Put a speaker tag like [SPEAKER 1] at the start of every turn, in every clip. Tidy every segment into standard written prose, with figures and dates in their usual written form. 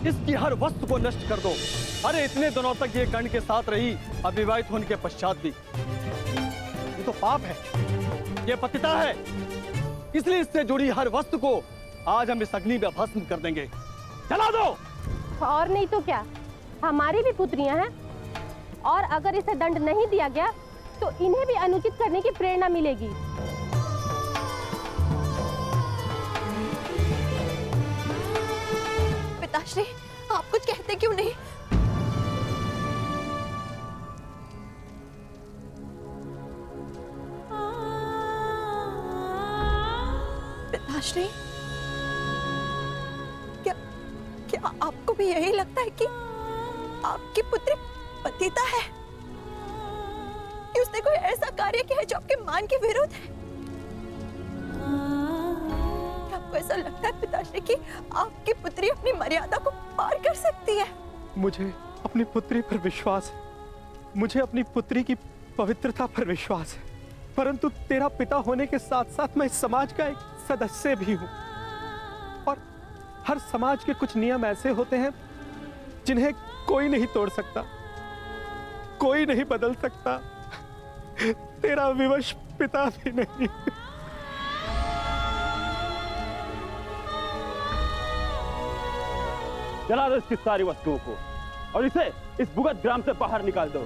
[SPEAKER 1] इसकी हर वस्तु को नष्ट कर दो। अरे इतने दिनों तक ये गण के साथ रही, अविवाहित होने के पश्चात भी। ये तो पाप है, ये पतिता है, इसलिए इससे जुड़ी हर वस्तु को आज हम इस अग्नि में भस्म कर देंगे। जला दो।
[SPEAKER 2] और नहीं तो क्या, हमारी भी पुत्रियां हैं, और अगर इसे दंड नहीं दिया गया तो इन्हें भी अनुचित करने की प्रेरणा मिलेगी।
[SPEAKER 3] पिताश्री, आप कुछ कहते क्यों नहीं? पिताश्री, क्या आपको भी यही लगता है कि आपकी पुत्री पतिता है, कि उसने कोई ऐसा कार्य किया है जो आपके मान के विरुद्ध है? क्या आपको ऐसा लगता है पिताश्री कि आपकी पुत्री अपनी मर्यादा को पार कर सकती है?
[SPEAKER 4] मुझे अपनी पुत्री पर विश्वास है, मुझे अपनी पुत्री की पवित्रता पर विश्वास है, परंतु तेरा पिता होने के साथ साथ मैं इस समाज का एक सदस्य भी हूं, और हर समाज के कुछ नियम ऐसे होते हैं जिन्हें कोई नहीं तोड़ सकता, कोई नहीं बदल सकता, तेरा विवश पिता भी नहीं।
[SPEAKER 1] जला दो इसकी सारी वस्तुओं को और इसे इस भुगत ग्राम से बाहर निकाल दो।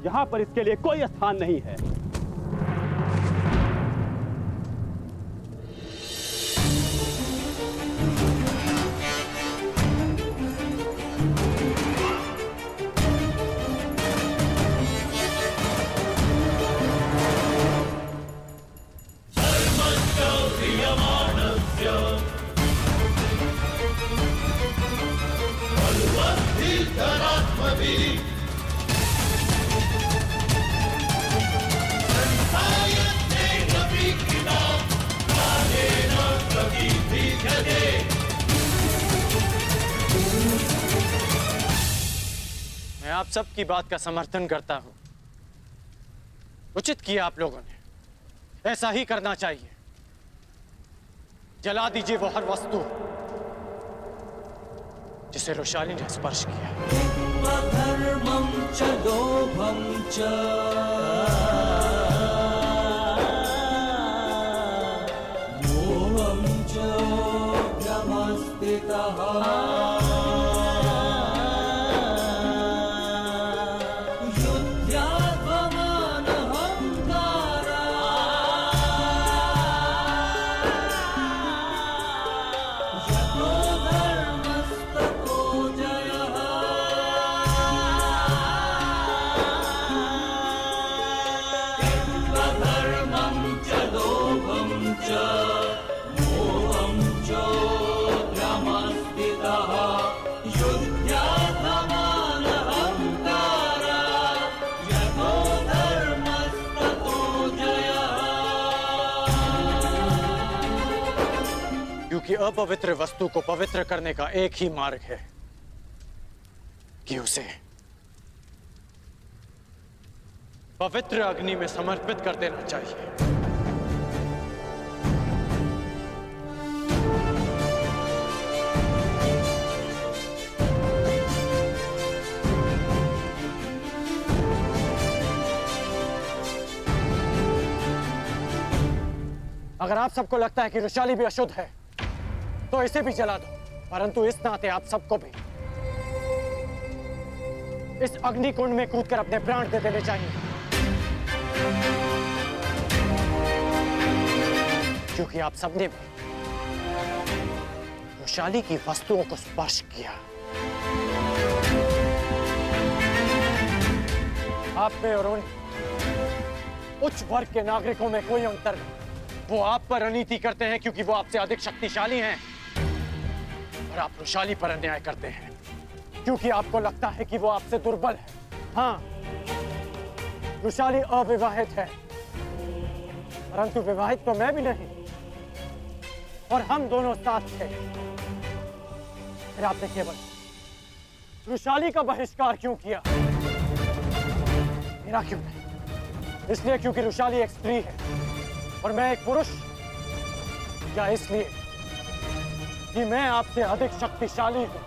[SPEAKER 1] यहां पर इसके लिए कोई स्थान नहीं है।
[SPEAKER 5] मैं आप सब की बात का समर्थन करता हूं। उचित किया आप लोगों ने, ऐसा ही करना चाहिए। जला दीजिए वो हर वस्तु जिसे रोशाली ने स्पर्श किया।
[SPEAKER 6] धर्मं च लोभं च मोहं च भ्रमस्थितः
[SPEAKER 5] क्योंकि अपवित्र वस्तु को पवित्र करने का एक ही मार्ग है कि उसे पवित्र अग्नि में समर्पित कर देना चाहिए। अगर आप सबको लगता है कि रोशाली भी अशुद्ध है तो इसे भी जला दो, परंतु इस नाते आप सबको भी इस अग्निकुंड में कूदकर अपने प्राण दे देने चाहिए, क्योंकि आप सबने भी रोशाली की वस्तुओं को स्पर्श किया। आप में और उन उच्च वर्ग के नागरिकों में कोई अंतर नहीं। वो आप पर अनीति करते हैं क्योंकि वो आपसे अधिक शक्तिशाली हैं, और आप रोशाली पर अन्याय करते हैं क्योंकि आपको लगता है कि वो आपसे दुर्बल है। हाँ, रोशाली अविवाहित है, परंतु विवाहित तो मैं भी नहीं, और हम दोनों साथ थे। फिर आपने केवल रोशाली का बहिष्कार क्यों किया, मेरा क्यों नहीं? इसलिए क्योंकि रोशाली एक स्त्री है और मैं एक पुरुष, या इसलिए कि मैं आपसे अधिक शक्तिशाली हूं।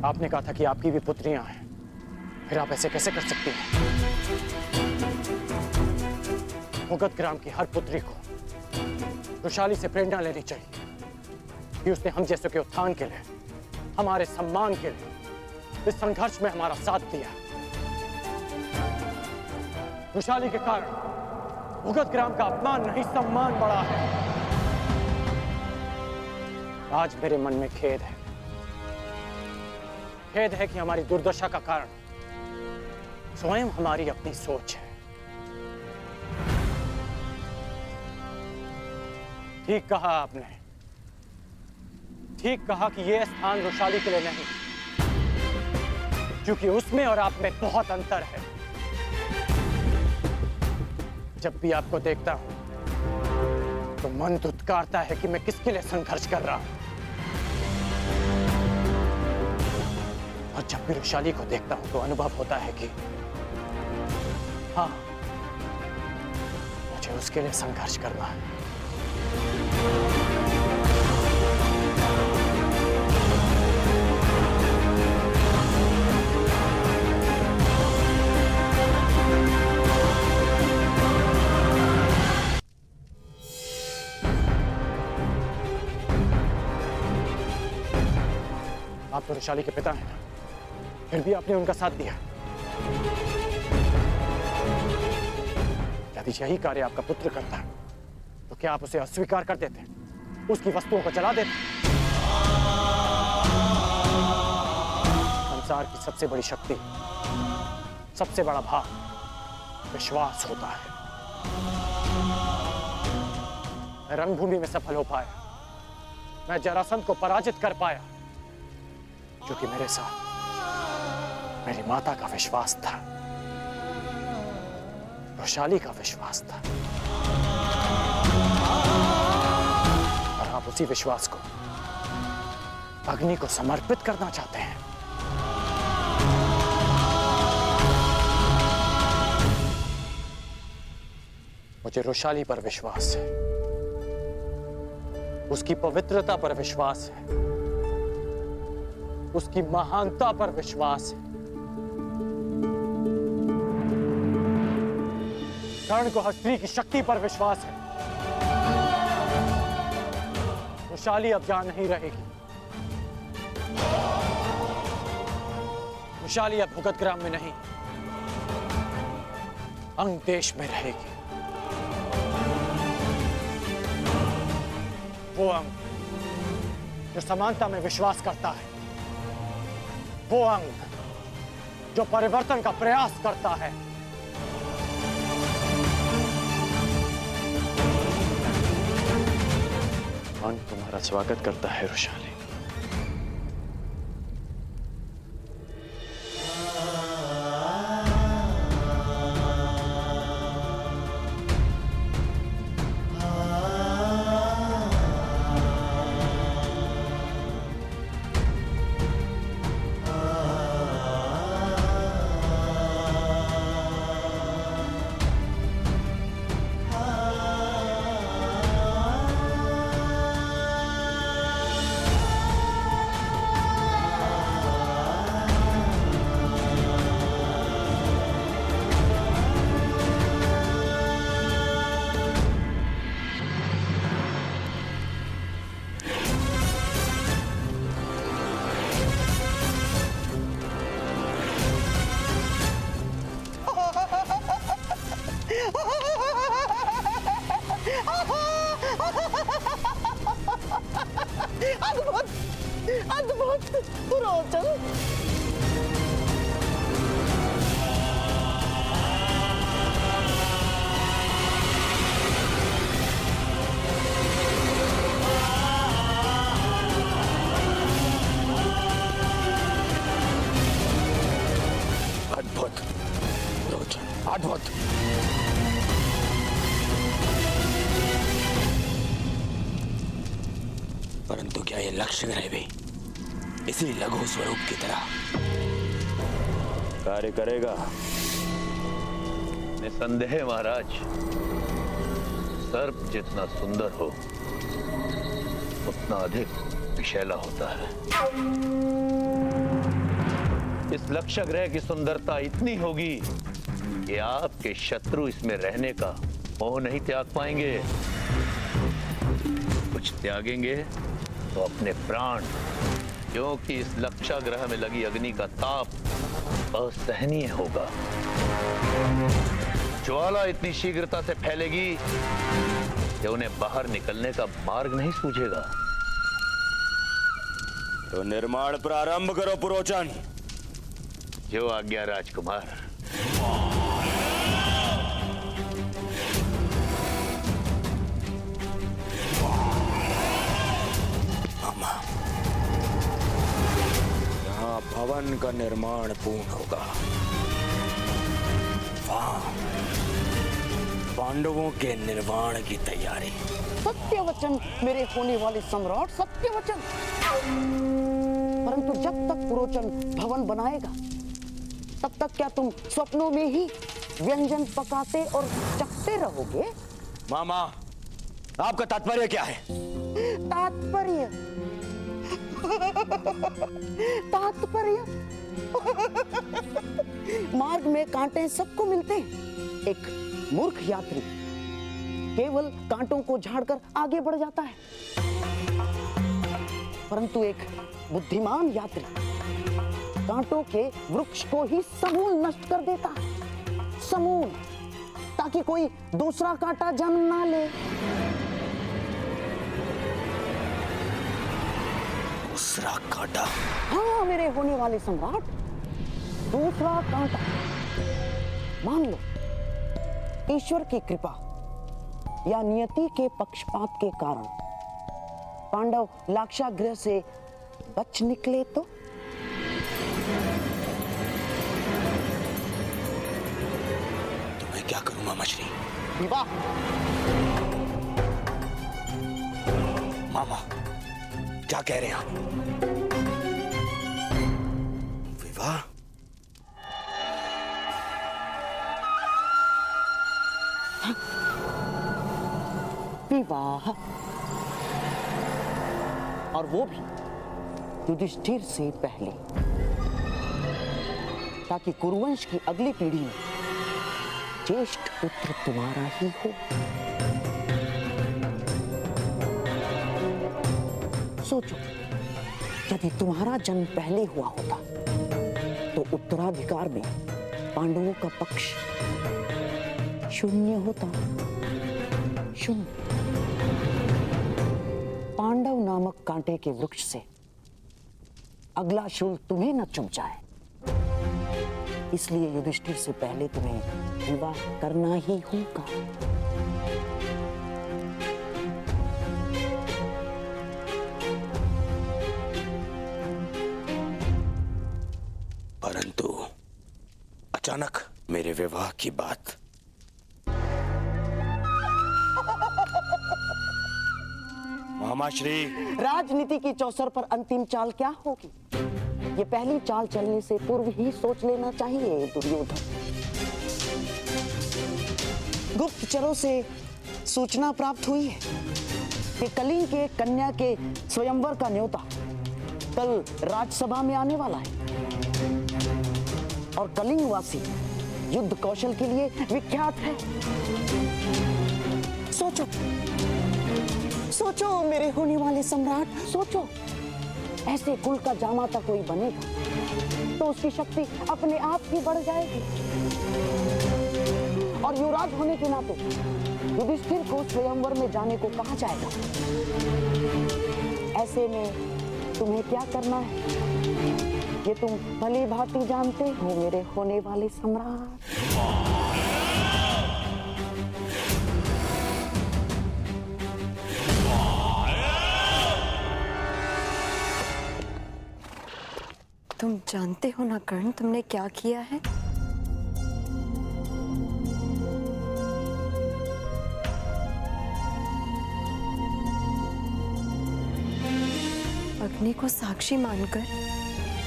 [SPEAKER 5] आपने कहा था कि आपकी भी पुत्रियां हैं, फिर आप ऐसे कैसे कर सकती हैं? मुगध ग्राम की हर पुत्री को रुशाली से प्रेरणा लेनी चाहिए कि उसने हम जैसों के उत्थान के लिए, हमारे सम्मान के लिए इस संघर्ष में हमारा साथ दिया। रुशाली के कारण मुगध ग्राम का अपमान नहीं, सम्मान बढ़ा है। आज मेरे मन में खेद है कि हमारी दुर्दशा का कारण स्वयं हमारी अपनी सोच है। ठीक कहा आपने, ठीक कहा कि यह स्थान रुशाली के लिए नहीं, क्योंकि उसमें और आप में बहुत अंतर है। जब भी आपको देखता हूं तो मन धुतकारता है कि मैं किसके लिए संघर्ष कर रहा हूं, और जब भी रुशाली को देखता हूं तो अनुभव होता है कि हाँ, मुझे उसके लिए संघर्ष करना है। आप तो रुशाली के पिता हैं ना, फिर भी आपने उनका साथ दिया। यदि यही कार्य आपका पुत्र करता तो क्या आप उसे अस्वीकार कर देते, उसकी वस्तुओं को जला देते? संसार की सबसे बड़ी शक्ति, सबसे बड़ा भाव विश्वास होता है। मैं रणभूमि में सफल हो पाया, मैं जरासंध को पराजित कर पाया, क्योंकि मेरे साथ मेरी माता का विश्वास था, रुशाली का विश्वास था। और आप उसी विश्वास को अग्नि को समर्पित करना चाहते हैं। मुझे रुशाली पर विश्वास है, उसकी पवित्रता पर विश्वास है, उसकी महानता पर विश्वास है। कर्ण को स्त्री की शक्ति पर विश्वास है। रुशाली अब जहां नहीं रहेगी, रुशाली अब मुगध ग्राम में नहीं, अंग देश में रहेगी। वो अंग जो समानता में विश्वास करता है, वो अंग जो परिवर्तन का प्रयास करता है। मन तुम्हारा स्वागत करता है रुशाली।
[SPEAKER 3] अद्भुत, अद्भुत, रोचन।
[SPEAKER 7] अद्भुत, रोचन, अद्भुत। परंतु क्या ये लक्ष्य ग्रह भी इसी लघु स्वरूप की तरह कार्य करेगा?
[SPEAKER 8] निसंदेह महाराज, सर्प जितना सुंदर हो उतना अधिक विषैला होता है। इस लक्ष्य ग्रह की सुंदरता इतनी होगी कि आपके शत्रु इसमें रहने का मोह नहीं त्याग पाएंगे। कुछ त्यागेंगे तो अपने प्राण, क्योंकि इस लक्ष्य ग्रह में लगी अग्नि का ताप असहनीय होगा। ज्वाला इतनी शीघ्रता से फैलेगी कि उन्हें बाहर निकलने का मार्ग नहीं सूझेगा।
[SPEAKER 7] तो निर्माण प्रारंभ करो पुरोचन।
[SPEAKER 8] जो आज्ञा राजकुमार।
[SPEAKER 7] मामा, यहाँ भवन का निर्माण पूर्ण होगा, वहां पांडवों के निर्माण की तैयारी।
[SPEAKER 9] सत्य वचन मेरे होने वाले सम्राट, सत्य वचन। परंतु जब तक पुरोचन भवन बनाएगा तब तक क्या तुम स्वप्नों में ही व्यंजन पकाते और चखते रहोगे?
[SPEAKER 7] मामा, आपका तात्पर्य क्या है?
[SPEAKER 9] तात्पर्य तात्पर्य मार्ग में कांटे सबको मिलते हैं। एक मूर्ख यात्री केवल कांटों को झाड़कर आगे बढ़ जाता है, परंतु एक बुद्धिमान यात्री कांटों के वृक्ष को ही समूल नष्ट कर देता है। समूल, ताकि कोई दूसरा कांटा जन्म ना ले।
[SPEAKER 7] दूसरा कांटा?
[SPEAKER 9] हाँ मेरे होने वाले सम्राट, दूसरा कांटा। मान लो ईश्वर की कृपा या नियति के पक्षपात के कारण पांडव लाक्षागृह से बच निकले तो?
[SPEAKER 7] क्या करूं मामा श्री?
[SPEAKER 9] विवाह।
[SPEAKER 7] मामा, क्या कह रहे हैं आप? विवाह?
[SPEAKER 9] विवाह, और वो भी युधिष्ठिर से पहले, ताकि कुरुवंश की अगली पीढ़ी में ज्येष्ठ पुत्र तुम्हारा ही हो। सोचो, यदि तुम्हारा जन्म पहले हुआ होता तो उत्तराधिकार में पांडवों का पक्ष शून्य होता। शून्य। पांडव नामक कांटे के वृक्ष से अगला शूल तुम्हें न चुभ जाए, इसलिए युधिष्ठिर से पहले तुम्हें विवाह करना ही होगा।
[SPEAKER 7] परंतु अचानक मेरे विवाह की बात। मामा श्री,
[SPEAKER 9] राजनीति की चौसर पर अंतिम चाल क्या होगी, ये पहली चाल चलने से पूर्व ही सोच लेना चाहिए दुर्योधन। गुप्तचरों से सूचना प्राप्त हुई है कि कलिंग के कन्या के स्वयंवर का न्योता कल राजसभा में आने वाला है, और कलिंगवासी युद्ध कौशल के लिए विख्यात है। सोचो, सोचो मेरे होने वाले सम्राट, सोचो। ऐसे कुल का जामाता कोई बनेगा तो उसकी शक्ति अपने आप ही बढ़ जाएगी, और युवराज होने के नाते युधिष्ठिर को स्वयंवर में जाने को कहा जाएगा। ऐसे में तुम्हें क्या करना है ये तुम भली भांति जानते हो मेरे होने वाले सम्राट।
[SPEAKER 3] तुम जानते हो ना कर्ण, तुमने क्या किया है? अग्नि को साक्षी मानकर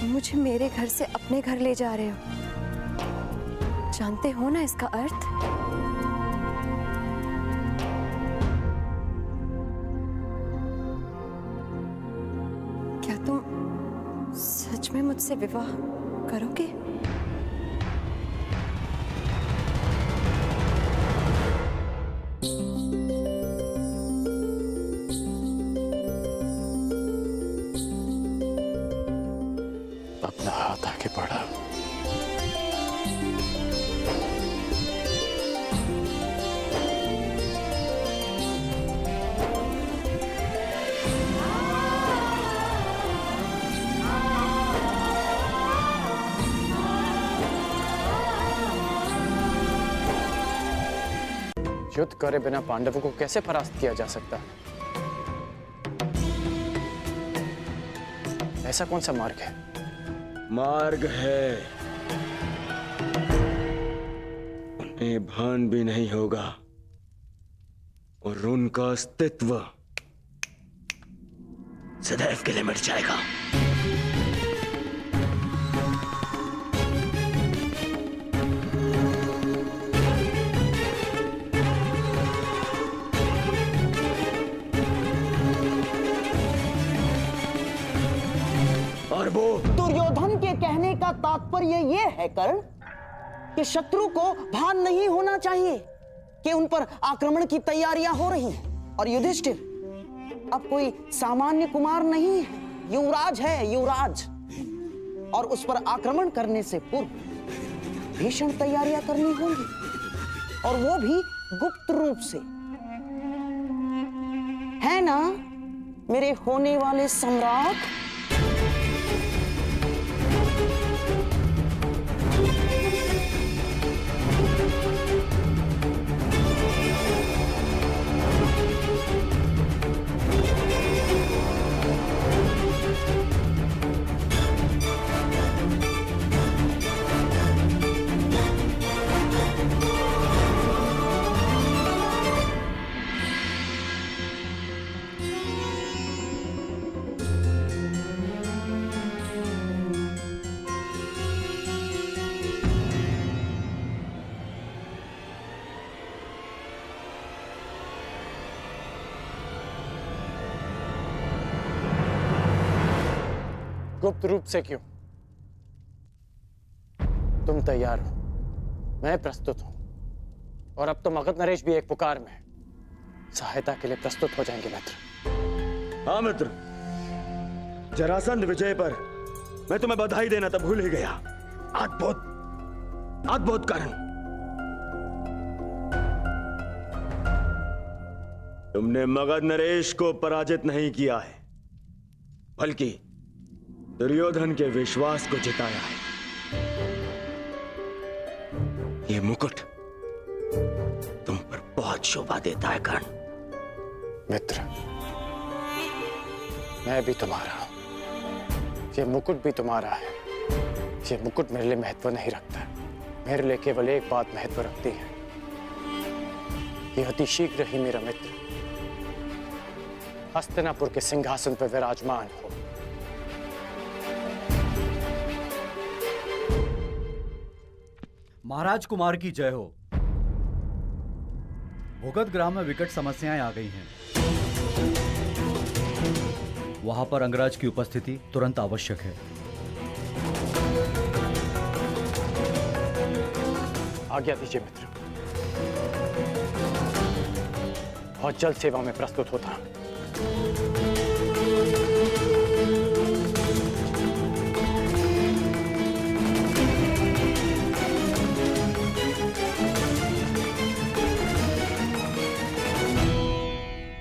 [SPEAKER 3] तुम मुझे मेरे घर से अपने घर ले जा रहे हो। जानते हो ना इसका अर्थ? क्या तुम सच में मुझसे विवाह करोगे?
[SPEAKER 5] अपना हाथ आगे बढ़ा। युद्ध करे बिना पांडवों को कैसे परास्त किया जा सकता है? ऐसा कौन सा मार्ग है?
[SPEAKER 10] मार्ग है, उन्हें भान भी नहीं होगा और उनका अस्तित्व सदैव के लिए मिट जाएगा। और वो
[SPEAKER 9] दुर्योधन के कहने का तात्पर्य ये है कर्ण कि शत्रु को भान नहीं होना चाहिए कि उन पर आक्रमण की तैयारियां हो रही हैं। और युधिष्ठिर अब कोई सामान्य कुमार नहीं है, युवराज है, युवराज। और उस पर आक्रमण करने से पूर्व भीषण तैयारियां करनी होंगी, और वो भी गुप्त रूप से, है ना मेरे होने वाले सम्राट?
[SPEAKER 5] गुप्त रूप से क्यों? तुम तैयार हो, मैं प्रस्तुत हूं, और अब तो मगध नरेश भी एक पुकार में सहायता के लिए प्रस्तुत हो जाएंगे मित्र।
[SPEAKER 10] हाँ मित्र, जरासंध विजय पर मैं तुम्हें बधाई देना तो भूल ही गया। अद्भुत, अद्भुत कर्ण। तुमने मगध नरेश को पराजित नहीं किया है, बल्कि दुर्योधन के विश्वास को जिताया है। ये मुकुट तुम पर बहुत शोभा देता है कर्ण।
[SPEAKER 5] मित्र, मैं भी तुम्हारा हूं, ये मुकुट भी तुम्हारा है। ये मुकुट मेरे लिए महत्व नहीं रखता, मेरे लिए केवल एक बात महत्व रखती है, ये अति शीघ्र ही मेरा मित्र हस्तिनापुर के सिंहासन पर विराजमान हो।
[SPEAKER 11] महाराज कुमार की जय हो। भूगत ग्राम में विकट समस्याएं आ गई हैं। वहां पर अंगराज की उपस्थिति तुरंत आवश्यक है।
[SPEAKER 5] आज्ञा दीजिए मित्र, बहुत जल्द सेवा में प्रस्तुत होता हूं।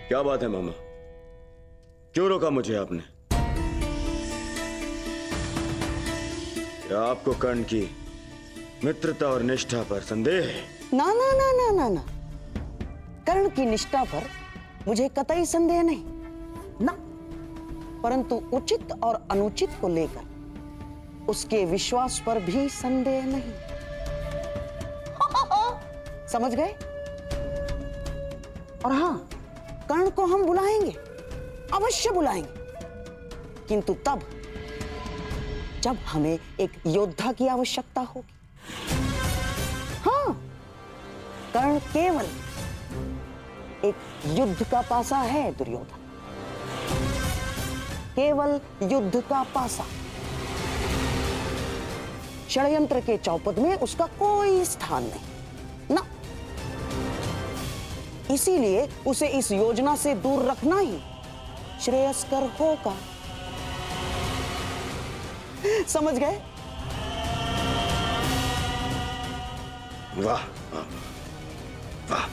[SPEAKER 10] क्या बात है मामा, क्यों रोका मुझे आपने? क्या आपको कर्ण की मित्रता और निष्ठा पर संदेह है?
[SPEAKER 9] ना ना ना ना ना ना, कर्ण की निष्ठा पर मुझे कतई संदेह नहीं ना, परंतु उचित और अनुचित को लेकर उसके विश्वास पर भी संदेह नहीं। समझ गए? और हां, कर्ण को हम बुलाएंगे, अवश्य बुलाएंगे, किंतु तब जब हमें एक योद्धा की आवश्यकता होगी। कर्ण केवल एक युद्ध का पासा है दुर्योधन, केवल युद्ध का पासा। षड्यंत्र के चौपट में उसका कोई स्थान नहीं ना। इसीलिए उसे इस योजना से दूर रखना ही श्रेयस्कर होगा। समझ गए?
[SPEAKER 10] वाह वाह वाह।